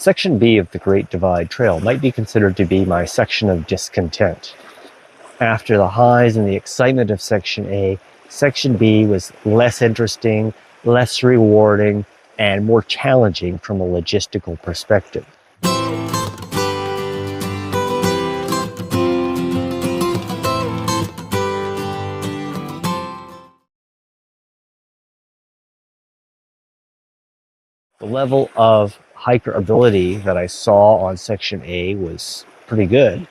Section B of the Great Divide Trail might be considered to be my section of discontent. After the highs and the excitement of Section A, Section B was less interesting, less rewarding, and more challenging from a logistical perspective. The level of hiker ability that I saw on Section A was pretty good,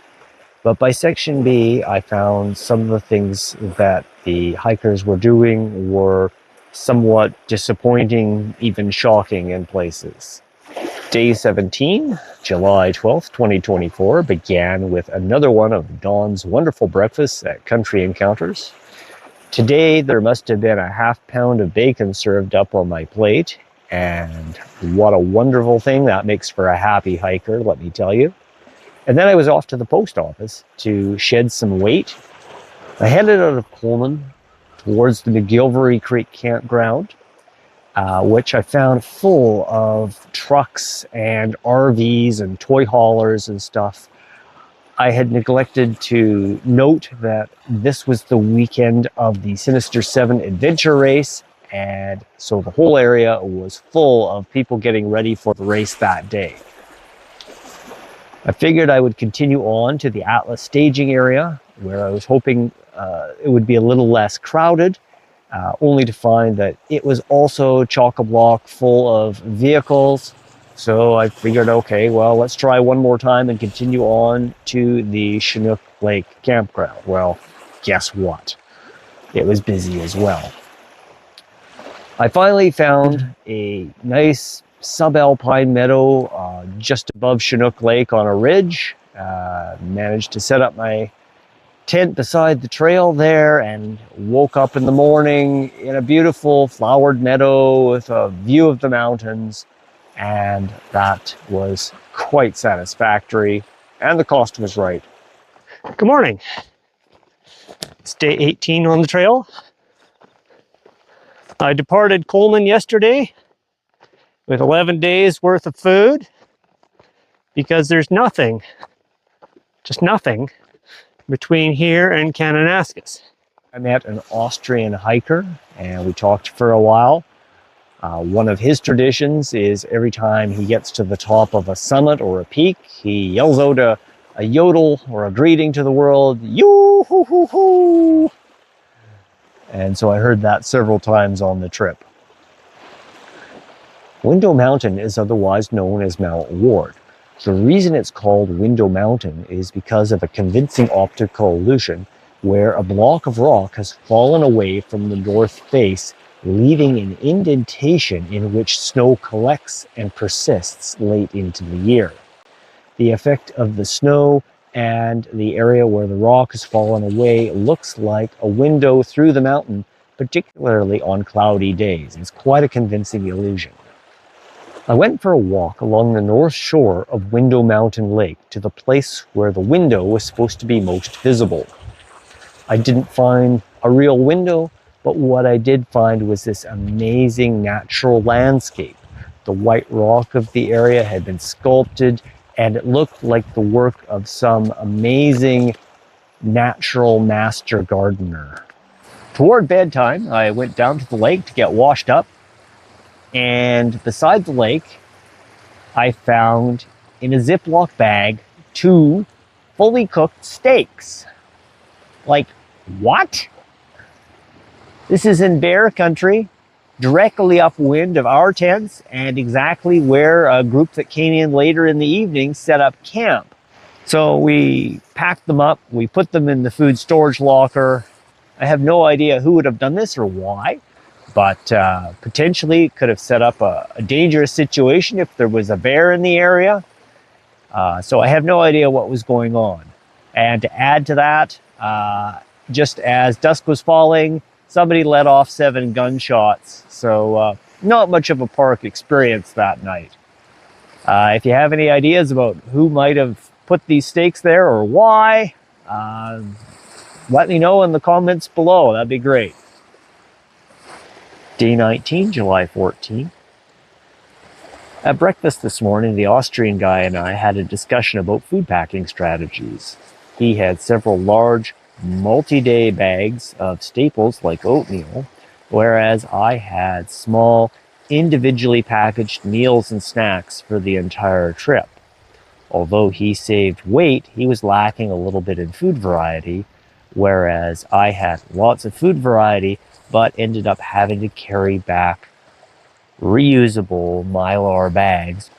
but by Section B, I found some of the things that the hikers were doing were somewhat disappointing, even shocking in places. Day 17, July 12th, 2024, began with another one of Dawn's wonderful breakfasts at Country Encounters. Today, there must have been a half pound of bacon served up on my plate, and what a wonderful thing that makes for a happy hiker, let me tell you. And then I was off to the post office to shed some weight. I headed out of Coleman towards the McGilvery Creek campground, which I found full of trucks and RVs and toy haulers and stuff. I had neglected to note that this was the weekend of the Sinister 7 adventure race, and so the whole area was full of people getting ready for the race that day. I figured I would continue on to the Atlas staging area, where I was hoping it would be a little less crowded, only to find that it was also chock-a-block full of vehicles. So I figured, okay, well, let's try one more time and continue on to the Chinook Lake campground. Well, guess what? It was busy as well. I finally found a nice subalpine meadow just above Chinook Lake on a ridge. Managed to set up my tent beside the trail there and woke up in the morning in a beautiful flowered meadow with a view of the mountains, and that was quite satisfactory, and the cost was right. Good morning. It's day 18 on the trail. I departed Coleman yesterday with 11 days worth of food because there's nothing, just nothing, between here and Kananaskis. I met an Austrian hiker and we talked for a while. One of his traditions is every time he gets to the top of a summit or a peak, he yells out a yodel or a greeting to the world, yoo-hoo-hoo-hoo! And so I heard that several times on the trip. Window Mountain is otherwise known as Mount Ward. The reason it's called Window Mountain is because of a convincing optical illusion where a block of rock has fallen away from the north face, leaving an indentation in which snow collects and persists late into the year. The effect of the snow and the area where the rock has fallen away looks like a window through the mountain, particularly on cloudy days. It's quite a convincing illusion. I went for a walk along the north shore of Window Mountain Lake to the place where the window was supposed to be most visible. I didn't find a real window, but what I did find was this amazing natural landscape. The white rock of the area had been sculpted, and it looked like the work of some amazing natural master gardener. Toward bedtime, I went down to the lake to get washed up, and beside the lake, I found in a Ziploc bag 2 fully cooked steaks. Like, what? This is in bear country, directly upwind of our tents, and exactly where a group that came in later in the evening set up camp. So we packed them up, we put them in the food storage locker. I have no idea who would have done this or why, but potentially it could have set up a dangerous situation if there was a bear in the area. So I have no idea what was going on. And to add to that, just as dusk was falling, somebody let off 7 gunshots. So not much of a park experience that night. If you have any ideas about who might have put these steaks there or why, let me know in the comments below. That'd be great. Day 19, July 14. At breakfast this morning, the Austrian guy and I had a discussion about food packing strategies. He had several large, multi-day bags of staples like oatmeal, whereas I had small, individually packaged meals and snacks for the entire trip. Although he saved weight, he was lacking a little bit in food variety, whereas I had lots of food variety, but ended up having to carry back reusable Mylar bags.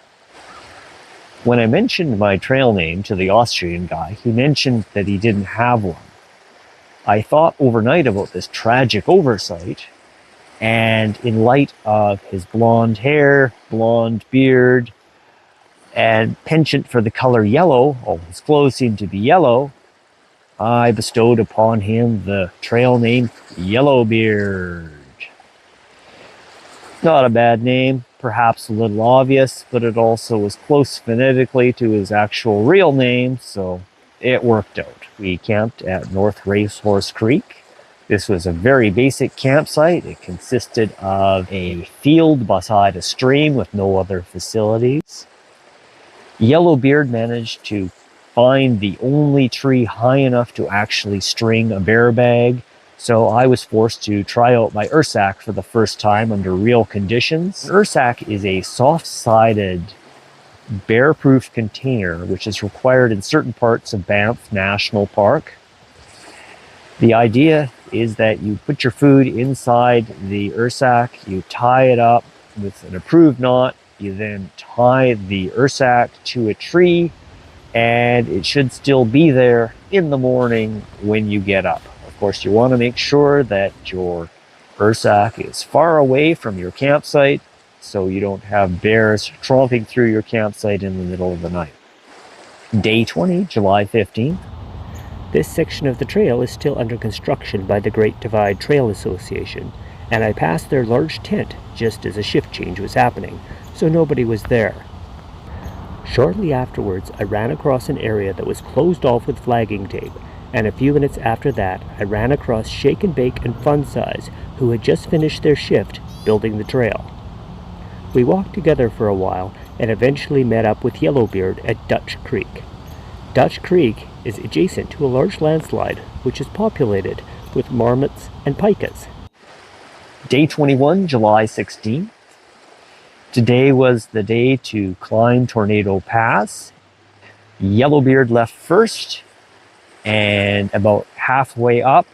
When I mentioned my trail name to the Austrian guy, he mentioned that he didn't have one. I thought overnight about this tragic oversight, and in light of his blonde hair, blonde beard, and penchant for the color yellow, all his clothes seemed to be yellow, I bestowed upon him the trail name Yellowbeard. Not a bad name, perhaps a little obvious, but it also was close phonetically to his actual real name, so it worked out. We camped at North Racehorse Creek. This was a very basic campsite. It consisted of a field beside a stream with no other facilities. Yellowbeard managed to find the only tree high enough to actually string a bear bag, so I was forced to try out my Ursack for the first time under real conditions. Ursack is a soft-sided, bear-proof container which is required in certain parts of Banff National Park. The idea is that you put your food inside the Ursack, you tie it up with an approved knot, you then tie the Ursack to a tree, and it should still be there in the morning when you get up. Of course, you want to make sure that your Ursack is far away from your campsite so you don't have bears tromping through your campsite in the middle of the night. Day 20, July 15th. This section of the trail is still under construction by the Great Divide Trail Association, and I passed their large tent just as a shift change was happening, so nobody was there. Shortly afterwards, I ran across an area that was closed off with flagging tape, and a few minutes after that, I ran across Shake and Bake and Fun Size, who had just finished their shift building the trail. We walked together for a while and eventually met up with Yellowbeard at Dutch Creek. Dutch Creek is adjacent to a large landslide, which is populated with marmots and pikas. Day 21, July 16th. Today was the day to climb Tornado Pass. Yellowbeard left first, and about halfway up,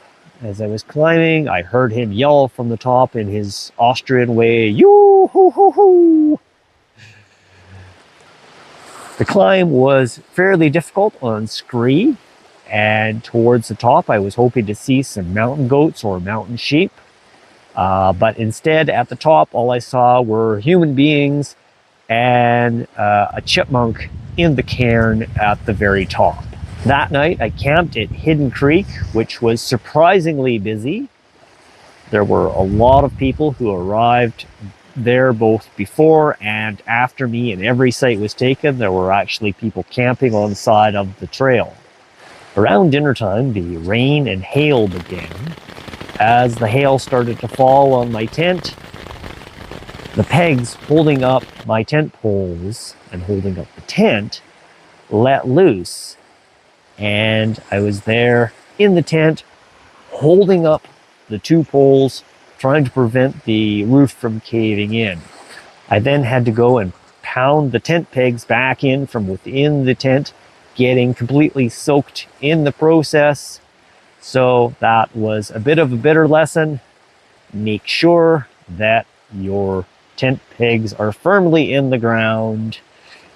as I was climbing, I heard him yell from the top in his Austrian way, "Yoo-hoo-hoo-hoo!" The climb was fairly difficult on scree, and towards the top I was hoping to see some mountain goats or mountain sheep. But instead, at the top, all I saw were human beings and a chipmunk in the cairn at the very top. That night, I camped at Hidden Creek, which was surprisingly busy. There were a lot of people who arrived there both before and after me, and every site was taken. There were actually people camping on the side of the trail. Around dinner time, the rain and hail began. As the hail started to fall on my tent, the pegs holding up my tent poles and holding up the tent let loose. And I was there in the tent, holding up the two poles, trying to prevent the roof from caving in. I then had to go and pound the tent pegs back in from within the tent, getting completely soaked in the process. So that was a bit of a bitter lesson. Make sure that your tent pegs are firmly in the ground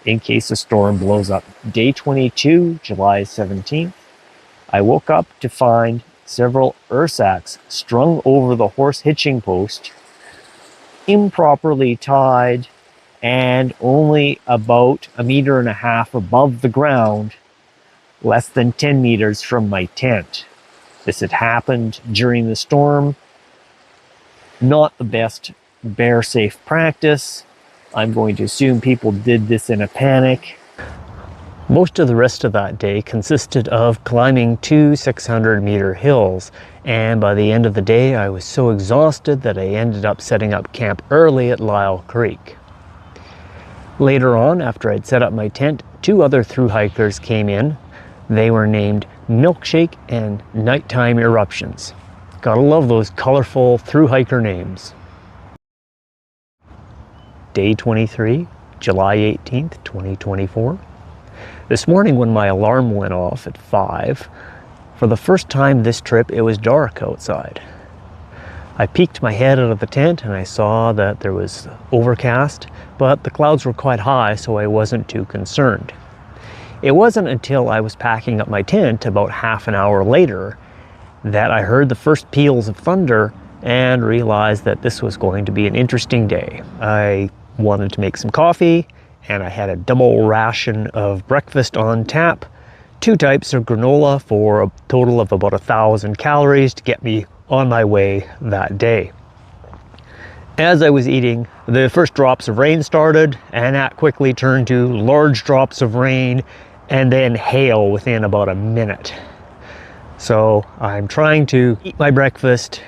in case a storm blows up. Day 22, July 17th, I woke up to find several Ursacks strung over the horse hitching post, improperly tied, and only about 1.5 meters above the ground, less than 10 meters from my tent. This had happened during the storm. Not the best bear safe practice. I'm going to assume people did this in a panic. Most of the rest of that day consisted of climbing 2 600-meter hills, and by the end of the day I was so exhausted that I ended up setting up camp early at Lyle Creek. Later on, after I'd set up my tent, 2 other thru hikers came in. They were named Milkshake and Nighttime Eruptions. Gotta love those colorful thru hiker names. Day 23, July 18th, 2024. This morning when my alarm went off at 5, for the first time this trip it was dark outside. I peeked my head out of the tent and I saw that there was overcast, but the clouds were quite high, so I wasn't too concerned. It wasn't until I was packing up my tent about half an hour later that I heard the first peals of thunder and realized that this was going to be an interesting day. I wanted to make some coffee and I had a double ration of breakfast on tap, 2 types of granola for a total of about 1,000 calories to get me on my way that day. As I was eating, the first drops of rain started, and that quickly turned to large drops of rain and then hail within about a minute. So I'm trying to eat my breakfast,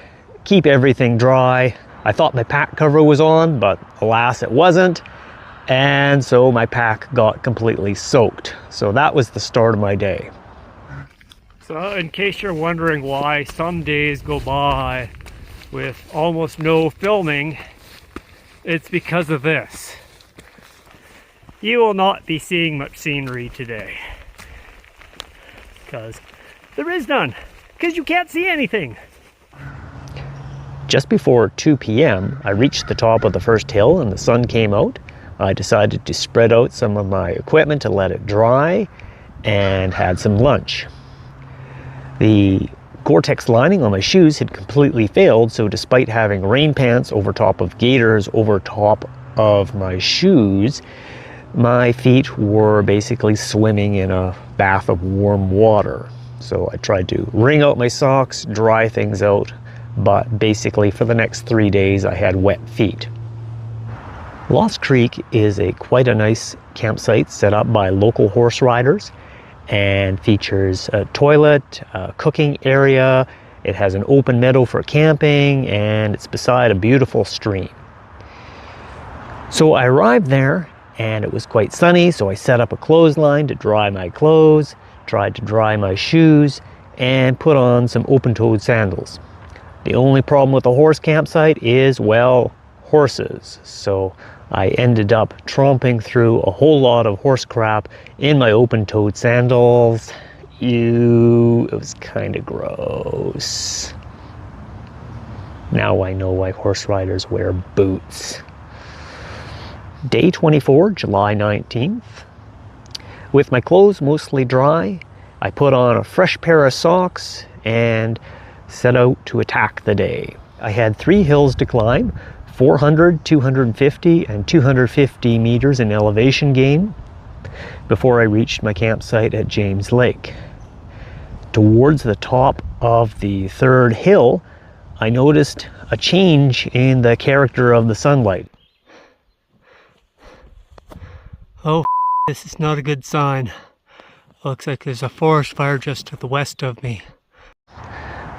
keep everything dry. I thought my pack cover was on, but alas it wasn't. And so my pack got completely soaked. So that was the start of my day. So in case you're wondering why some days go by with almost no filming, it's because of this. You will not be seeing much scenery today. Because there is none. Because you can't see anything. Just before 2 p.m., I reached the top of the first hill and the sun came out. I decided to spread out some of my equipment to let it dry and had some lunch. The Gore-Tex lining on my shoes had completely failed, so despite having rain pants over top of gaiters over top of my shoes, my feet were basically swimming in a bath of warm water. So I tried to wring out my socks, dry things out, but basically for the next 3 days I had wet feet. Lost Creek is quite a nice campsite set up by local horse riders, and features a toilet, a cooking area. It has an open meadow for camping, and it's beside a beautiful stream. So I arrived there and it was quite sunny, so I set up a clothesline to dry my clothes, tried to dry my shoes, and put on some open-toed sandals. The only problem with the horse campsite is, well, horses. So I ended up tromping through a whole lot of horse crap in my open-toed sandals. It was kind of gross. Now I know why horse riders wear boots. Day 24, July 19th. With my clothes mostly dry, I put on a fresh pair of socks and set out to attack the day. I had 3 hills to climb, 400, 250, and 250 meters in elevation gain before I reached my campsite at James Lake. Towards the top of the 3rd hill, I noticed a change in the character of the sunlight. Oh, this is not a good sign. Looks like there's a forest fire just to the west of me.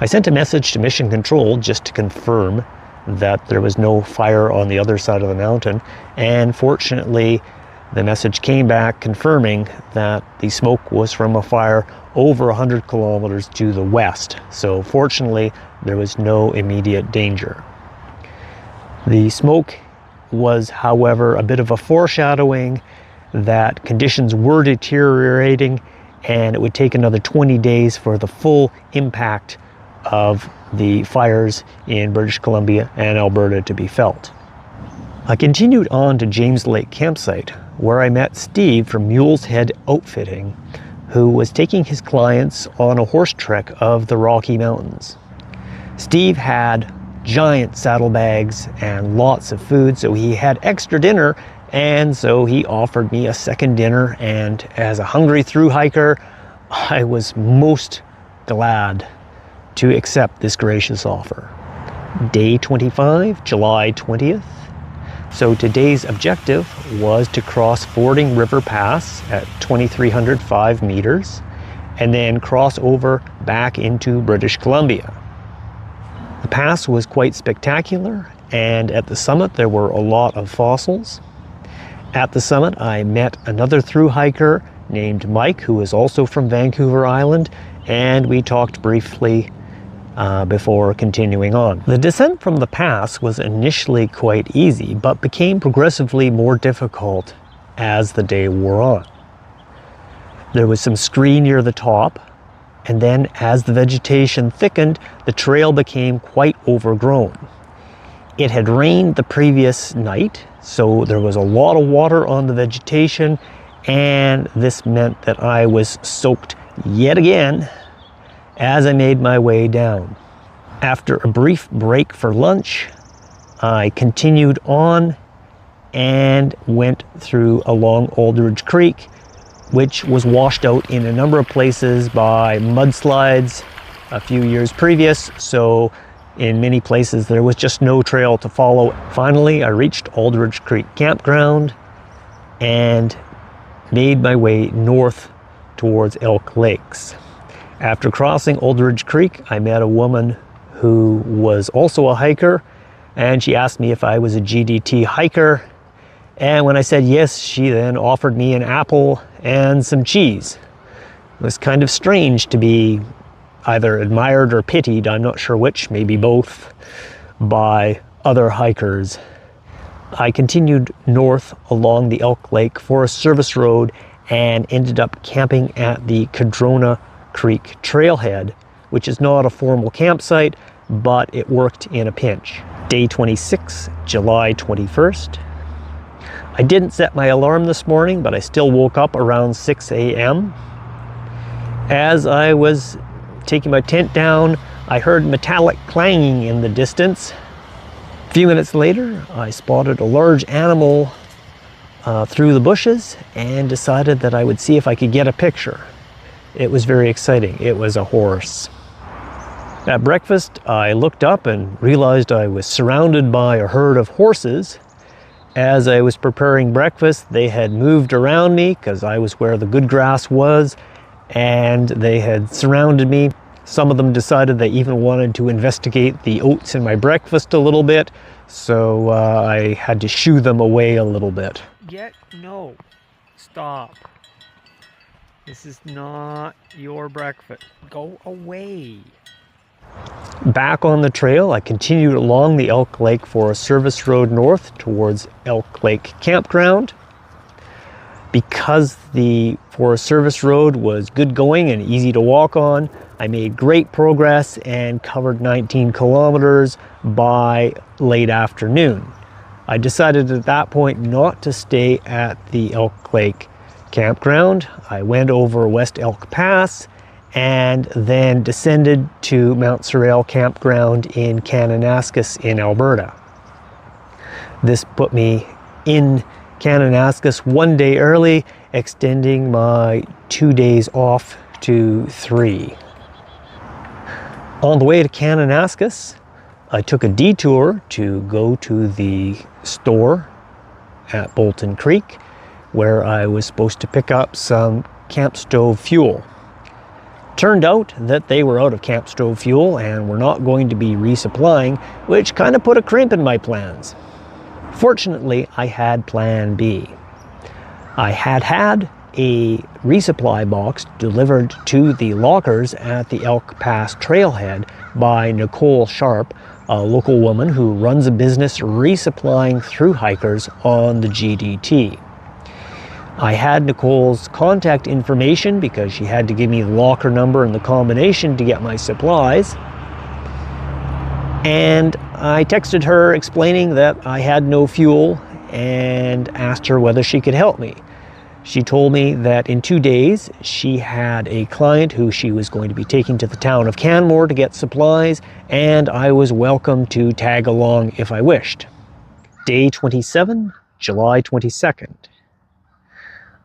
I sent a message to Mission Control just to confirm that there was no fire on the other side of the mountain, and fortunately the message came back confirming that the smoke was from a fire over 100 kilometers to the west. So fortunately there was no immediate danger. The smoke was, however, a bit of a foreshadowing that conditions were deteriorating and it would take another 20 days for the full impact of the fires in British Columbia and Alberta to be felt. I continued on to James Lake campsite, where I met Steve from Mule's Head Outfitting, who was taking his clients on a horse trek of the Rocky Mountains. Steve had giant saddlebags and lots of food, so he had extra dinner, and so he offered me a second dinner, and as a hungry thru hiker, I was most glad to accept this gracious offer. Day 25, July 20th. So today's objective was to cross Fording River Pass at 2,305 meters and then cross over back into British Columbia. The pass was quite spectacular, and at the summit there were a lot of fossils. At the summit, I met another thru hiker named Mike, who is also from Vancouver Island, and we talked briefly before continuing on. The descent from the pass was initially quite easy, but became progressively more difficult as the day wore on. There was some scree near the top, and then as the vegetation thickened, the trail became quite overgrown. It had rained the previous night, so there was a lot of water on the vegetation, and this meant that I was soaked yet again as I made my way down. After a brief break for lunch, I continued on and went through along Aldridge Creek, which was washed out in a number of places by mudslides a few years previous, so in many places there was just no trail to follow. Finally, I reached Aldridge Creek Campground and made my way north towards Elk Lakes. After crossing Aldridge Creek, I met a woman who was also a hiker, and she asked me if I was a GDT hiker. And when I said yes, she then offered me an apple and some cheese. It was kind of strange to be either admired or pitied, I'm not sure which, maybe both, by other hikers. I continued north along the Elk Lake Forest Service Road and ended up camping at the Cadrona Creek Trailhead, which is not a formal campsite, but it worked in a pinch. Day 26, July 21st. I didn't set my alarm this morning, but I still woke up around 6 a.m. As I was taking my tent down, I heard metallic clanging in the distance. A few minutes later, I spotted a large animal through the bushes and decided that I would see if I could get a picture. It was very exciting. It was a horse. At breakfast, I looked up and realized I was surrounded by a herd of horses. As I was preparing breakfast, they had moved around me because I was where the good grass was, and they had surrounded me. Some of them decided they even wanted to investigate the oats in my breakfast a little bit, so I had to shoo them away a little bit. No, stop. This is not your breakfast. Go away. Back on the trail, I continued along the Elk Lake Forest Service Road north towards Elk Lake Campground. Because the Forest Service Road was good going and easy to walk on, I made great progress and covered 19 kilometers by late afternoon. I decided at that point not to stay at the Elk Lake Campground. I went over West Elk Pass and then descended to Mount Sorel Campground in Kananaskis in Alberta. This put me in Kananaskis one day early, extending my 2 days off to 3. On the way to Kananaskis, I took a detour to go to the store at Bolton Creek, where I was supposed to pick up some camp stove fuel. Turned out that they were out of camp stove fuel and were not going to be resupplying, which kind of put a crimp in my plans. Fortunately, I had plan B. I had a resupply box delivered to the lockers at the Elk Pass trailhead by Nicole Sharp, a local woman who runs a business resupplying through hikers on the GDT. I had Nicole's contact information because she had to give me the locker number and the combination to get my supplies. And I texted her explaining that I had no fuel and asked her whether she could help me. She told me that in 2 days she had a client who she was going to be taking to the town of Canmore to get supplies, and I was welcome to tag along if I wished. Day 27, July 22nd.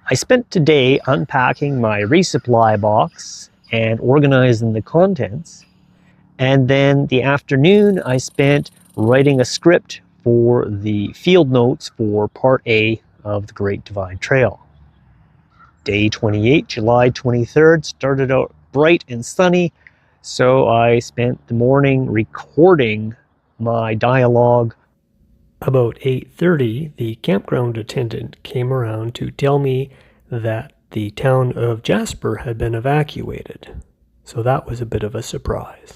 I spent today unpacking my resupply box and organizing the contents, and then the afternoon I spent writing a script for the field notes for Part A of the Great Divide Trail. Day 28, July 23rd, started out bright and sunny, so I spent the morning recording my dialogue About 8:30, the campground attendant came around to tell me that the town of Jasper had been evacuated. So that was a bit of a surprise.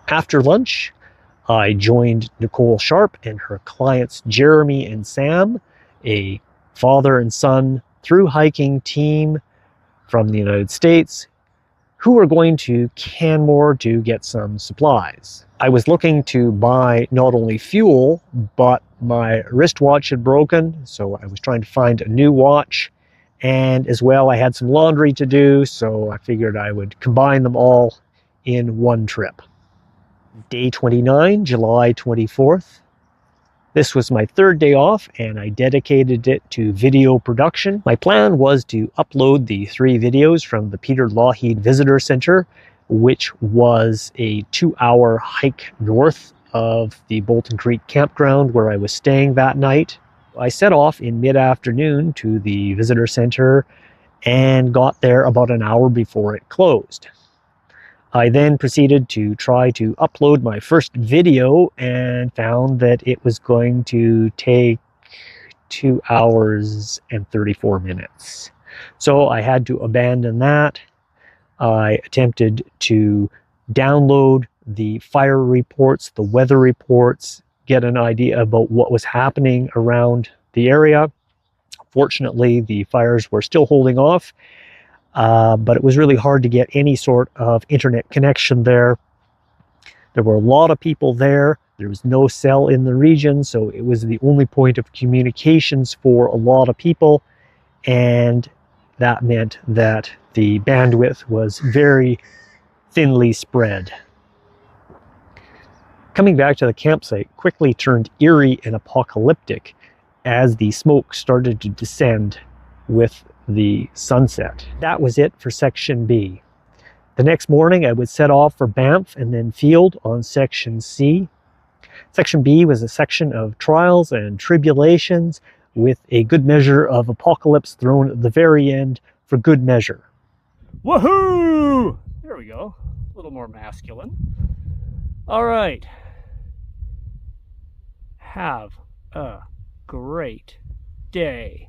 After lunch, I joined Nicole Sharp and her clients Jeremy and Sam, a father and son through hiking team from the United States, who were going to Canmore to get some supplies. I was looking to buy not only fuel, but my wristwatch had broken, so I was trying to find a new watch. And as well, I had some laundry to do, so I figured I would combine them all in one trip. Day 29, July 24th. This was my third day off, and I dedicated it to video production. My plan was to upload the 3 videos from the Peter Lougheed Visitor Center, which was a 2-hour hike north of the Bolton Creek campground where I was staying that night. I set off in mid-afternoon to the visitor center and got there about an hour before it closed. I then proceeded to try to upload my first video and found that it was going to take 2 hours and 34 minutes. So I had to abandon that. I attempted to download the fire reports, the weather reports, get an idea about what was happening around the area. Fortunately, the fires were still holding off. But it was really hard to get any sort of internet connection there. There were a lot of people there. There was no cell in the region, so it was the only point of communications for a lot of people, and that meant that the bandwidth was very thinly spread. Coming back to the campsite quickly turned eerie and apocalyptic as the smoke started to descend with the sunset. That was it for Section B. The next morning I would set off for Banff and then field on Section C. Section B was a section of trials and tribulations with a good measure of apocalypse thrown at the very end for good measure. Woohoo! There we go. A little more masculine. All right. Have a great day.